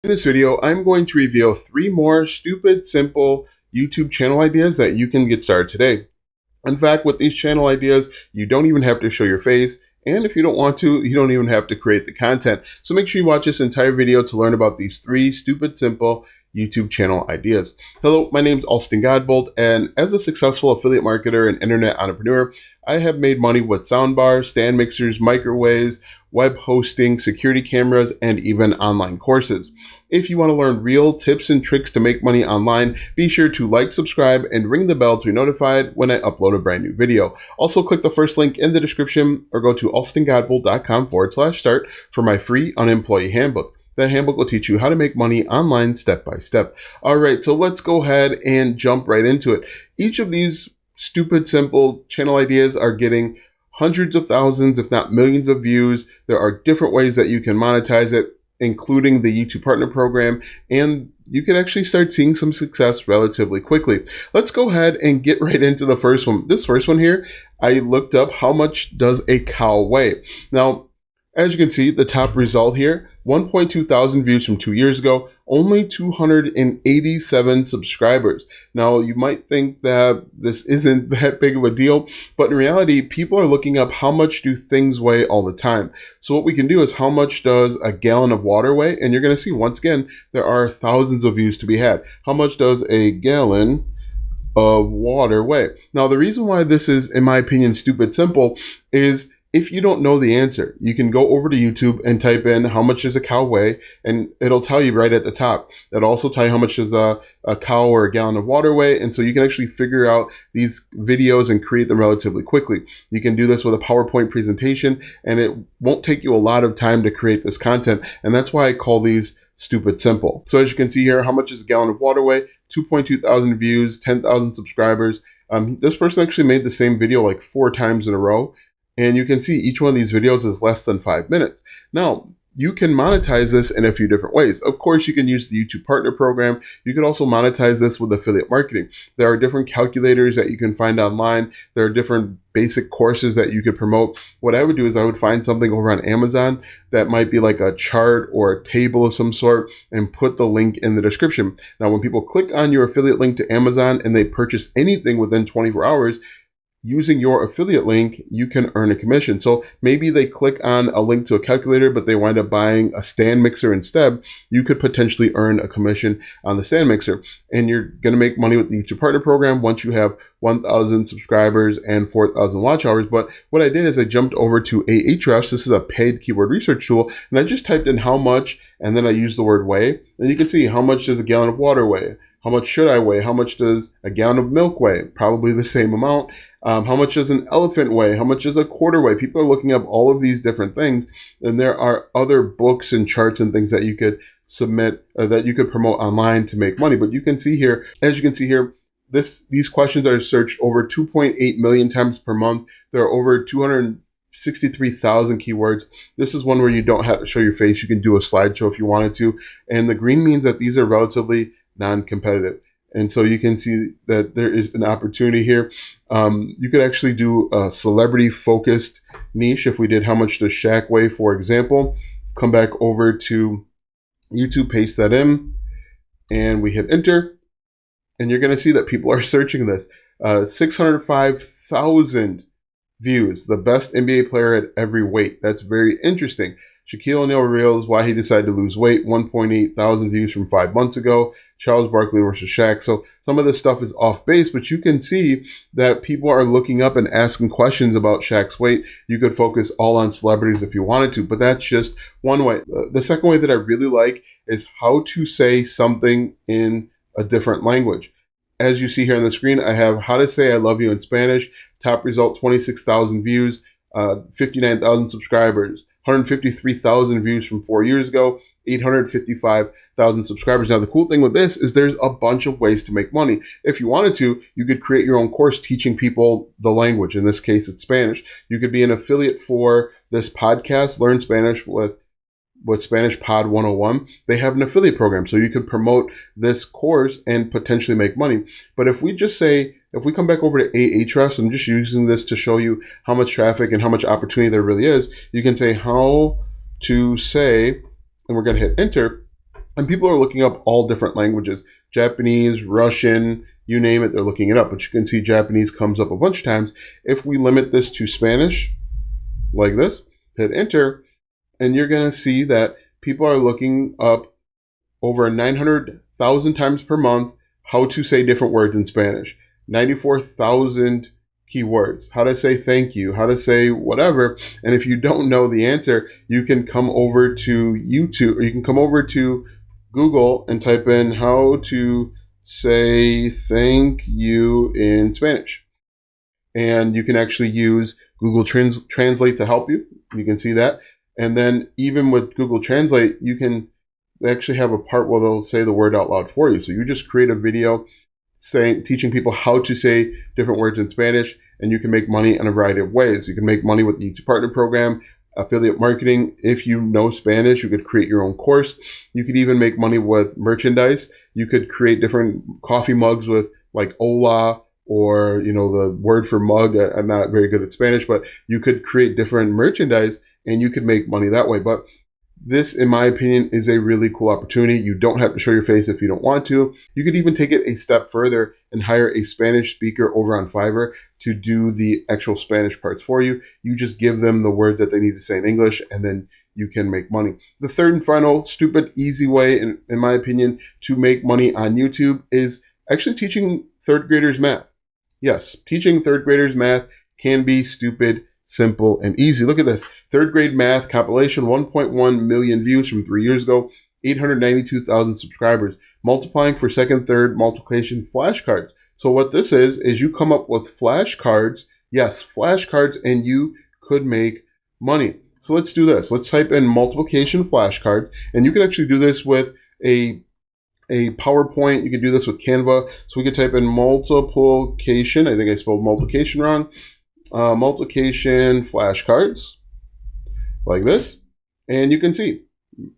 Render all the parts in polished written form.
In this video, I'm going to reveal 3 more stupid, simple YouTube channel ideas that you can get started today. In fact, with these channel ideas, you don't even have to show your face, and if you don't want to, you don't even have to create the content. So make sure you watch this entire video to learn about these 3 stupid, simple YouTube channel ideas. Hello, my name is Alston Godbold, and as a successful affiliate marketer and internet entrepreneur, I have made money with soundbars, stand mixers, microwaves, web hosting, security cameras, and even online courses. If you want to learn real tips and tricks to make money online, be sure to like, subscribe, and ring the bell to be notified when I upload a brand new video. Also, click the first link in the description or go to alstongodbold.com/start for my free unemployee handbook. That handbook will teach you how to make money online step by step. All right, so let's go ahead and jump right into it. Each of these stupid, simple channel ideas are getting hundreds of thousands, if not millions of views. There are different ways that you can monetize it, including the YouTube Partner Program, and you can actually start seeing some success relatively quickly. Let's go ahead and get right into the first one. This first one here, I looked up how much does a cow weigh. Now, as you can see, the top result here, 1.2 thousand views from 2 years ago, only 287 subscribers. Now, you might think that this isn't that big of a deal, but in reality, people are looking up how much do things weigh all the time. So what we can do is how much does a gallon of water weigh? And you're going to see, once again, there are thousands of views to be had. How much does a gallon of water weigh? Now, the reason why this is, in my opinion, stupid simple is if you don't know the answer, you can go over to YouTube and type in how much does a cow weigh, and it'll tell you right at the top. It'll also tell you how much does a cow or a gallon of water weigh, and so you can actually figure out these videos and create them relatively quickly. You can do this with a PowerPoint presentation, and it won't take you a lot of time to create this content, and that's why I call these stupid simple. So as you can see here, how much is a gallon of water weigh? 2.2 thousand views, 10,000 subscribers. This person actually made the same video like 4 times in a row. And you can see each one of these videos is less than 5 minutes. Now, you can monetize this in a few different ways. Of course, you can use the YouTube Partner Program. You can also monetize this with affiliate marketing. There are different calculators that you can find online. There are different basic courses that you could promote. What I would do is I would find something over on Amazon that might be like a chart or a table of some sort and put the link in the description. Now, when people click on your affiliate link to Amazon and they purchase anything within 24 hours, using your affiliate link, you can earn a commission. So maybe they click on a link to a calculator, but they wind up buying a stand mixer instead. You could potentially earn a commission on the stand mixer. And you're going to make money with the YouTube Partner Program once you have 1,000 subscribers and 4,000 watch hours. But what I did is I jumped over to Ahrefs. This is a paid keyword research tool. And I just typed in how much, and then I used the word weigh. And you can see how much does a gallon of water weigh? How much should I weigh? How much does a gallon of milk weigh? Probably the same amount. How much does an elephant weigh? How much does a quarter weigh? People are looking up all of these different things, and there are other books and charts and things that you could submit, that you could promote online to make money. But you can see here, as you can see here, these questions are searched over 2.8 million times per month. There are over 263,000 keywords. This is one where you don't have to show your face. You can do a slideshow if you wanted to. And the green means that these are relatively non-competitive. And so you can see that there is an opportunity here. You could actually do a celebrity-focused niche. If we did how much does Shaq weigh, for example, come back over to YouTube, paste that in, and we hit enter. And you're going to see that people are searching this. 605,000 views, the best NBA player at every weight. That's very interesting. Shaquille O'Neal reveals why he decided to lose weight, 1.8 thousand views from 5 months ago. Charles Barkley versus Shaq. So some of this stuff is off base, but you can see that people are looking up and asking questions about Shaq's weight. You could focus all on celebrities if you wanted to, but that's just one way. The second way that I really like is how to say something in a different language. As you see here on the screen, I have how to say I love you in Spanish. Top result, 26,000 views, 59,000 subscribers. 153,000 views from 4 years ago, 855,000 subscribers. Now, the cool thing with this is there's a bunch of ways to make money. If you wanted to, you could create your own course teaching people the language. In this case, it's Spanish. You could be an affiliate for this podcast, Learn Spanish with Spanish Pod 101. They have an affiliate program, so you could promote this course and potentially make money. But if we just say, if we come back over to Ahrefs, I'm just using this to show you how much traffic and how much opportunity there really is. You can say how to say, and we're going to hit enter. And people are looking up all different languages, Japanese, Russian, you name it, they're looking it up. But you can see Japanese comes up a bunch of times. If we limit this to Spanish, like this, hit enter, and you're going to see that people are looking up over 900,000 times per month how to say different words in Spanish. 94,000 keywords, how to say thank you, how to say whatever. And if you don't know the answer, you can come over to YouTube, or you can come over to Google and type in how to say thank you in Spanish. And you can actually use Google Translate to help you. You can see that. And then even with Google Translate, you can actually have a part where they'll say the word out loud for you. So you just create a video teaching people how to say different words in Spanish, and you can make money in a variety of ways. You can make money with the YouTube Partner Program, affiliate marketing. If you know Spanish, you could create your own course. You could even make money with merchandise. You could create different coffee mugs with like hola, or the word for mug. I'm not very good at Spanish, but you could create different merchandise and you could make money that way. But this, in my opinion, is a really cool opportunity. You don't have to show your face if you don't want to. You could even take it a step further and hire a Spanish speaker over on Fiverr to do the actual Spanish parts for you. You just give them the words that they need to say in English, and then you can make money. The third and final stupid, easy way, in my opinion, to make money on YouTube is actually teaching third graders math. Yes, teaching third graders math can be stupid, simple, and easy. Look at this. Third grade math compilation, 1.1 million views from 3 years ago, 892,000 subscribers. Multiplying for second, third multiplication flashcards. So what this is you come up with flashcards. Yes, flashcards, and you could make money. So let's do this. Let's type in multiplication flashcards, and you can actually do this with a PowerPoint. You could do this with Canva. So we could type in multiplication. I think I spelled multiplication wrong. Multiplication flashcards, like this. And you can see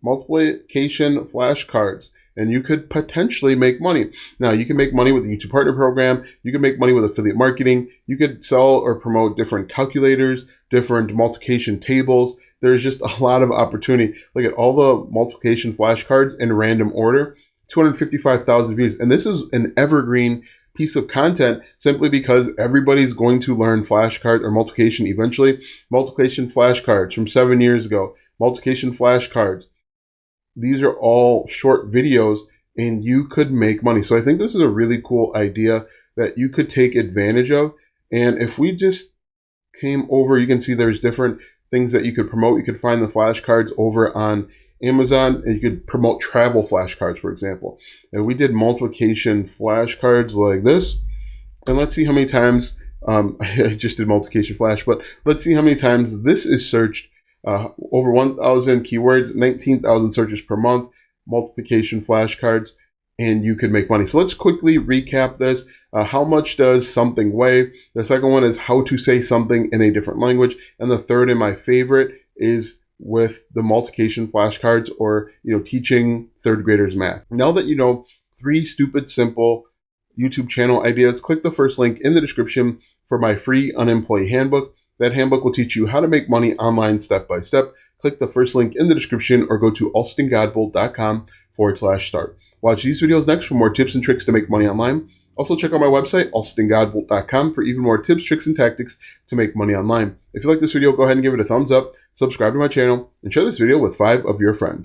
multiplication flashcards. And you could potentially make money. Now, you can make money with the YouTube Partner Program. You can make money with affiliate marketing. You could sell or promote different calculators, different multiplication tables. There's just a lot of opportunity. Look at all the multiplication flashcards in random order. 255,000 views. And this is an evergreen piece of content simply because everybody's going to learn flashcard or multiplication eventually. Multiplication flashcards from 7 years ago. Multiplication flashcards. These are all short videos, and you could make money. So I think this is a really cool idea that you could take advantage of. And if we just came over, you can see there's different things that you could promote. You could find the flashcards over on Amazon, and you could promote travel flashcards, for example. And we did multiplication flashcards like this. And let's see how many times, I just did multiplication flash, but let's see how many times this is searched. Over 1,000 keywords, 19,000 searches per month, multiplication flashcards, and you could make money. So let's quickly recap this. How much does something weigh? The second one is how to say something in a different language. And the third, and my favorite, is with the multiplication flashcards, or teaching third graders math. Now that you know 3 stupid, simple YouTube channel ideas, click the first link in the description for my free unemployee handbook. That handbook will teach you how to make money online step by step. Click the first link in the description or go to alstongodbolt.com/start. Watch these videos next for more tips and tricks to make money online. Also check out my website, alstongodbolt.com, for even more tips, tricks, and tactics to make money online. If you like this video, go ahead and give it a thumbs up, subscribe to my channel, and share this video with 5 of your friends.